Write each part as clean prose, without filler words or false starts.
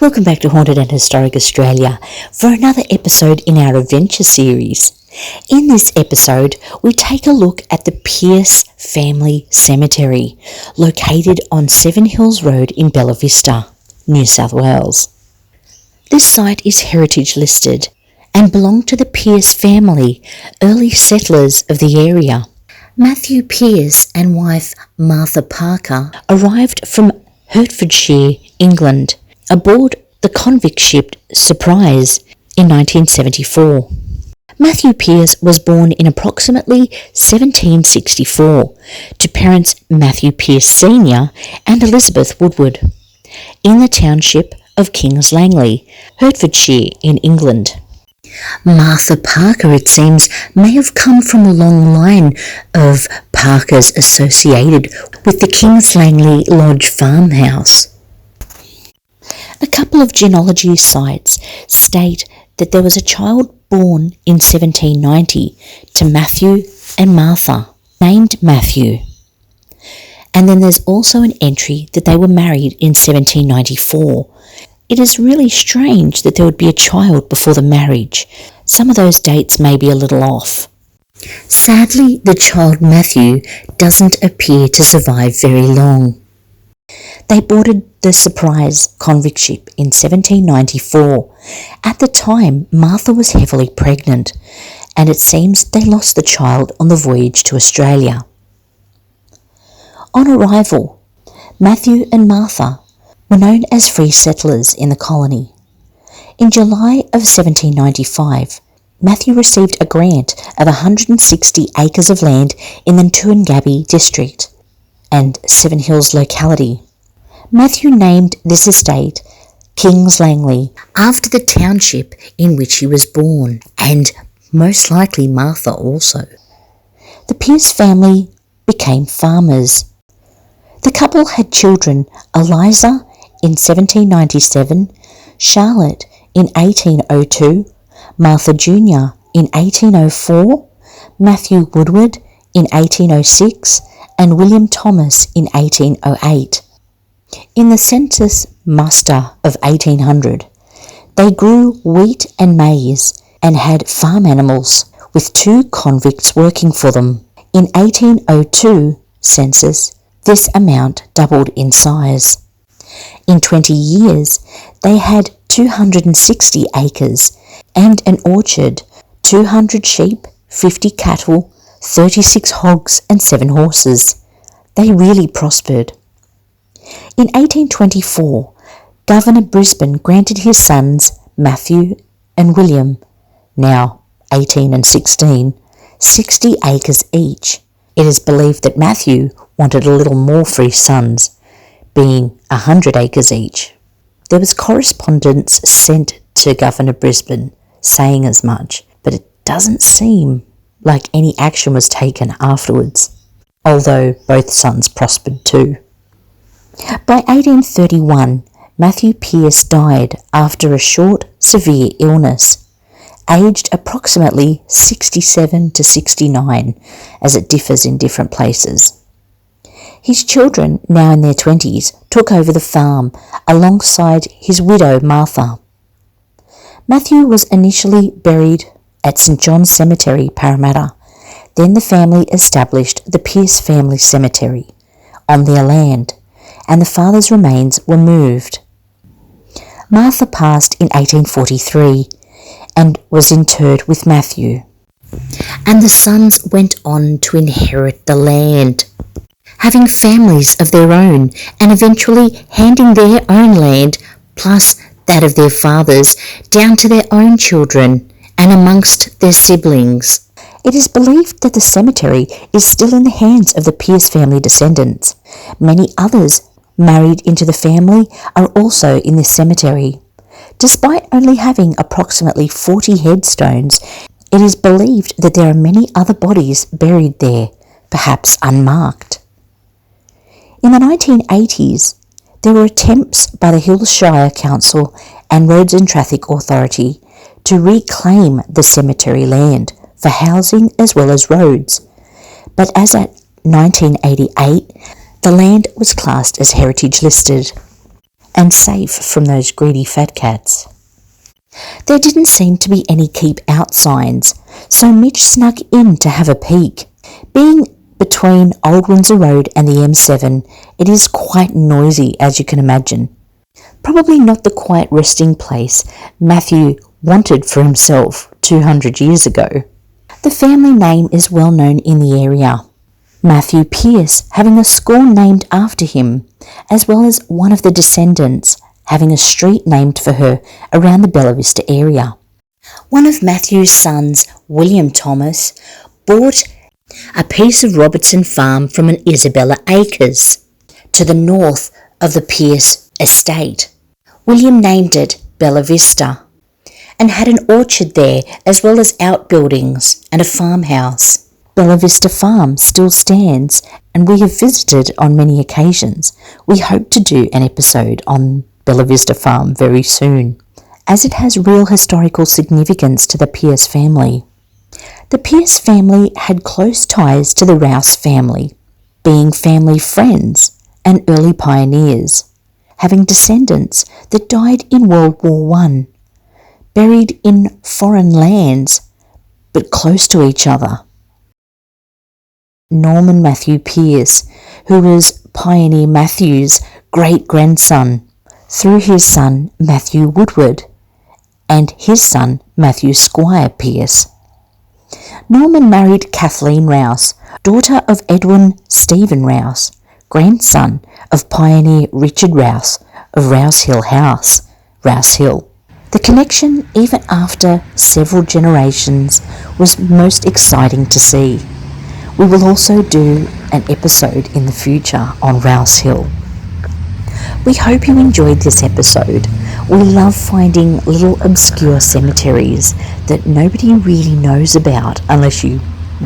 Welcome back to Haunted and Historic Australia for another episode in our adventure series. In this episode, we take a look at the Pearce Family Cemetery, located on Seven Hills Road in Bella Vista, New South Wales. This site is heritage listed and belonged to the Pearce family, early settlers of the area. Matthew Pearce and wife Martha Parker arrived from Hertfordshire, England, aboard the convict ship Surprize in 1974. Matthew Pearce was born in approximately 1764 to parents Matthew Pearce Sr. and Elizabeth Woodward in the township of Kings Langley, Hertfordshire in England. Martha Parker, it seems, may have come from a long line of Parkers associated with the Kings Langley Lodge farmhouse. A couple of genealogy sites state that there was a child born in 1790 to Matthew and Martha, named Matthew. And then there's also an entry that they were married in 1794. It is really strange that there would be a child before the marriage. Some of those dates may be a little off. Sadly, the child Matthew doesn't appear to survive very long. They boarded the Surprize convict ship in 1794. At the time, Martha was heavily pregnant, and it seems they lost the child on the voyage to Australia. On arrival, Matthew and Martha were known as free settlers in the colony. In July of 1795, Matthew received a grant of 160 acres of land in the Toongabbie district and Seven Hills locality. Matthew named this estate Kings Langley after the township in which he was born, and most likely Martha also. The Pearce family became farmers. The couple had children, Eliza in 1797, Charlotte in 1802, Martha Jr. in 1804, Matthew Woodward in 1806, and William Thomas in 1808. In the census muster of 1800, they grew wheat and maize and had farm animals, with 2 convicts working for them. In 1802 census, this amount doubled in size. In 20 years, they had 260 acres and an orchard, 200 sheep, 50 cattle, 36 hogs and 7 horses. They really prospered. In 1824, Governor Brisbane granted his sons, Matthew and William, now 18 and 16, 60 acres each. It is believed that Matthew wanted a little more for his sons, being 100 acres each. There was correspondence sent to Governor Brisbane saying as much, but it doesn't seem like any action was taken afterwards, although both sons prospered too. By 1831, Matthew Pearce died after a short, severe illness, aged approximately 67 to 69, as it differs in different places. His children, now in their 20s, took over the farm alongside his widow Martha. Matthew was initially buried at St John's Cemetery, Parramatta. Then the family established the Pearce Family Cemetery on their land, and the father's remains were moved. Martha passed in 1843 and was interred with Matthew, and the sons went on to inherit the land, having families of their own and eventually handing their own land plus that of their fathers down to their own children and amongst their siblings. It is believed that the cemetery is still in the hands of the Pearce family descendants. Many others married into the family are also in this cemetery. Despite only having approximately 40 headstones, it is believed that there are many other bodies buried there, perhaps unmarked. In the 1980s, there were attempts by the Hills Shire Council and Roads and Traffic Authority to reclaim the cemetery land for housing as well as roads, but as at 1988, the land was classed as heritage listed. and safe from those greedy fat cats. There didn't seem to be any keep out signs, so Mitch snuck in to have a peek. Being between Old Windsor Road and the M7, it is quite noisy, as you can imagine. Probably not the quiet resting place Matthew wanted for himself 200 years ago. The family name is well known in the area, Matthew Pearce having a school named after him, as well as one of the descendants having a street named for her around the Bella Vista area. One of Matthew's sons, William Thomas, bought a piece of Robertson Farm from an Isabella Acres to the north of the Pearce estate. William named it Bella Vista and had an orchard there as well as outbuildings and a farmhouse. Bella Vista Farm still stands and we have visited on many occasions. We hope to do an episode on Bella Vista Farm very soon, as it has real historical significance to the Pearce family. The Pearce family had close ties to the Rouse family, being family friends and early pioneers, having descendants that died in World War I, buried in foreign lands but close to each other. Norman Matthew Pearce, who was Pioneer Matthew's great-grandson, through his son Matthew Woodward and his son Matthew Squire Pearce. Norman married Kathleen Rouse, daughter of Edwin Stephen Rouse, grandson of pioneer Richard Rouse of Rouse Hill House, Rouse Hill. The connection, even after several generations, was most exciting to see. We will also do an episode in the future on Rouse Hill. We hope you enjoyed this episode. We love finding little obscure cemeteries that nobody really knows about unless you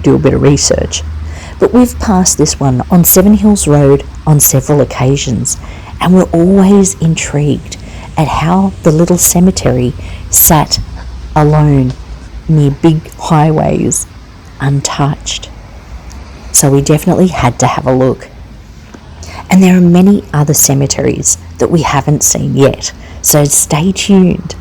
do a bit of research. But we've passed this one on Seven Hills Road on several occasions, and we're always intrigued at how the little cemetery sat alone near big highways, untouched. So we definitely had to have a look. And there are many other cemeteries that we haven't seen yet, so stay tuned.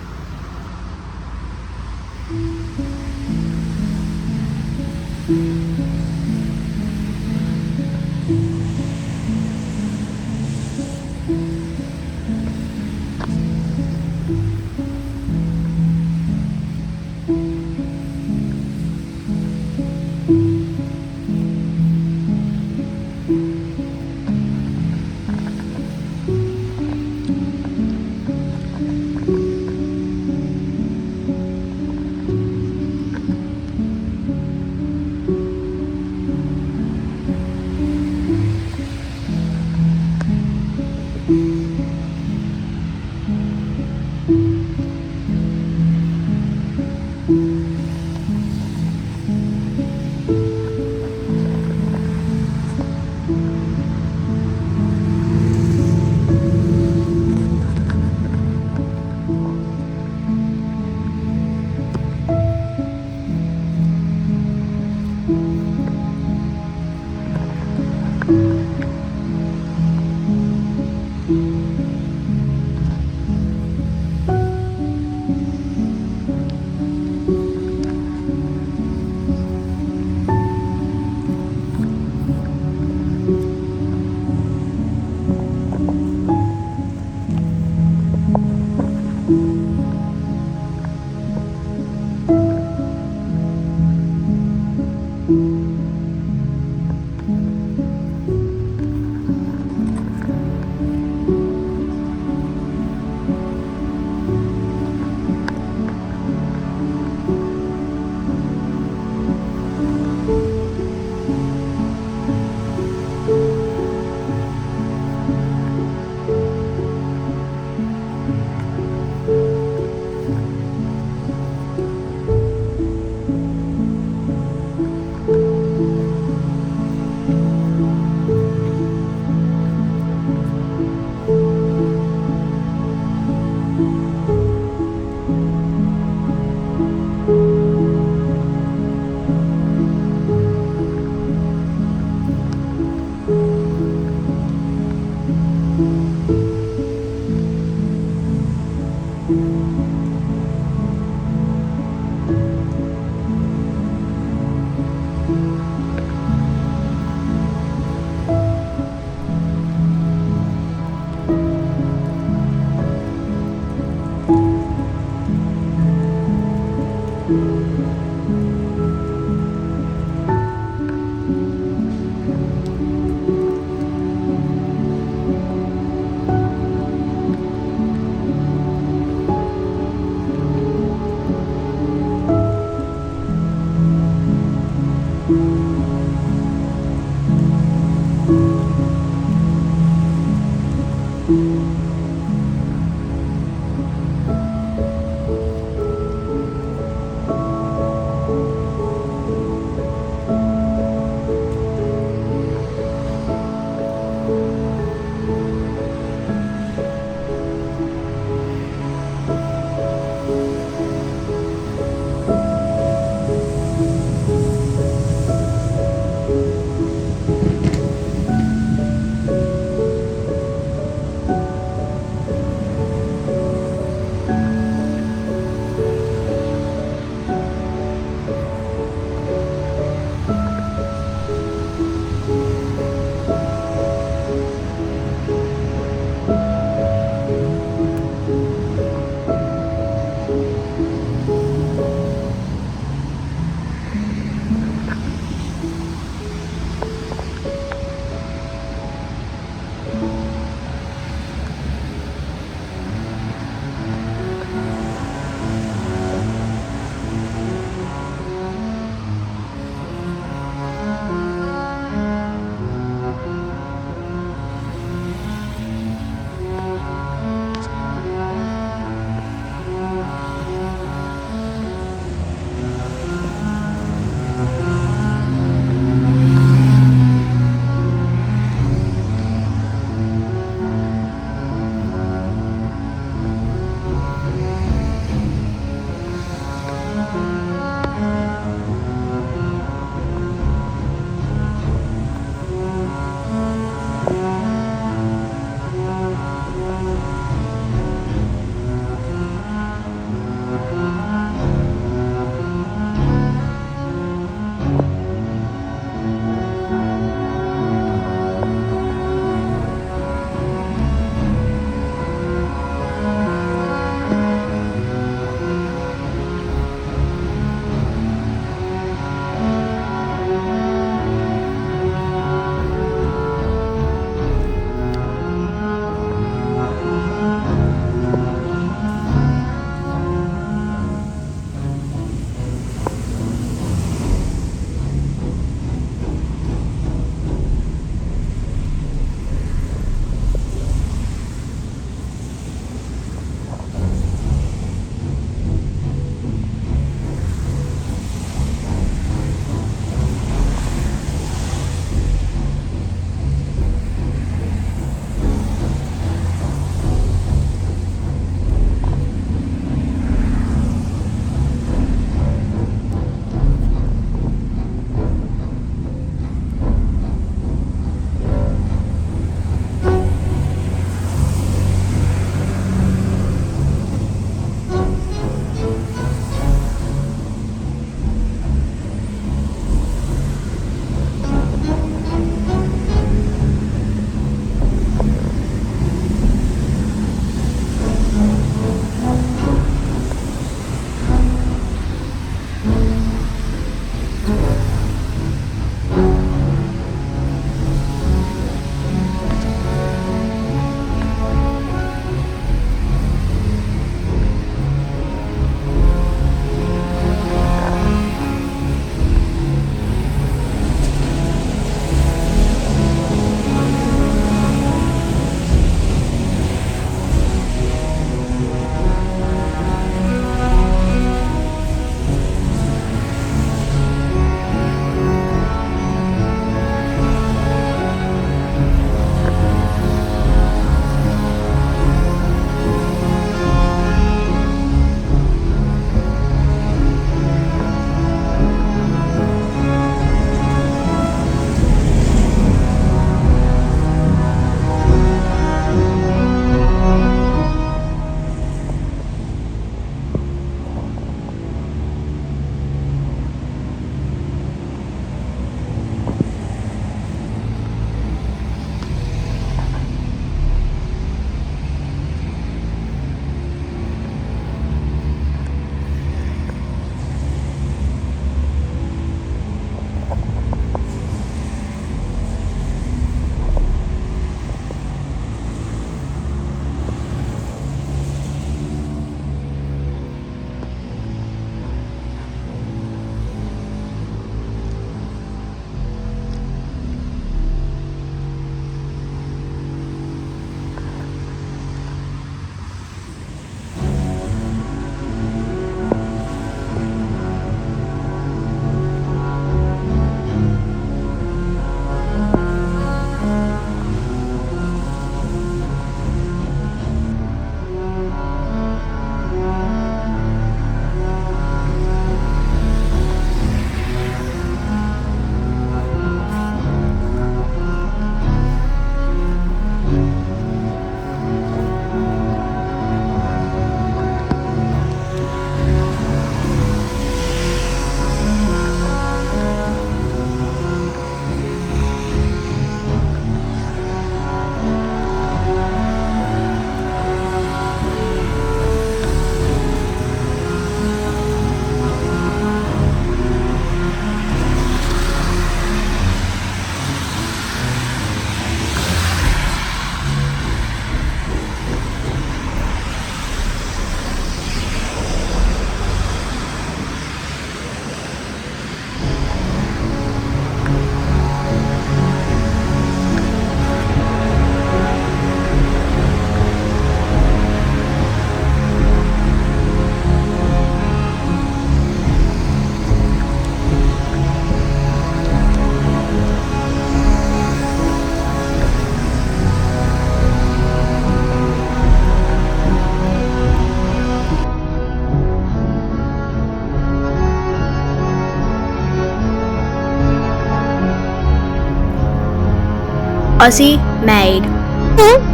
Aussie made.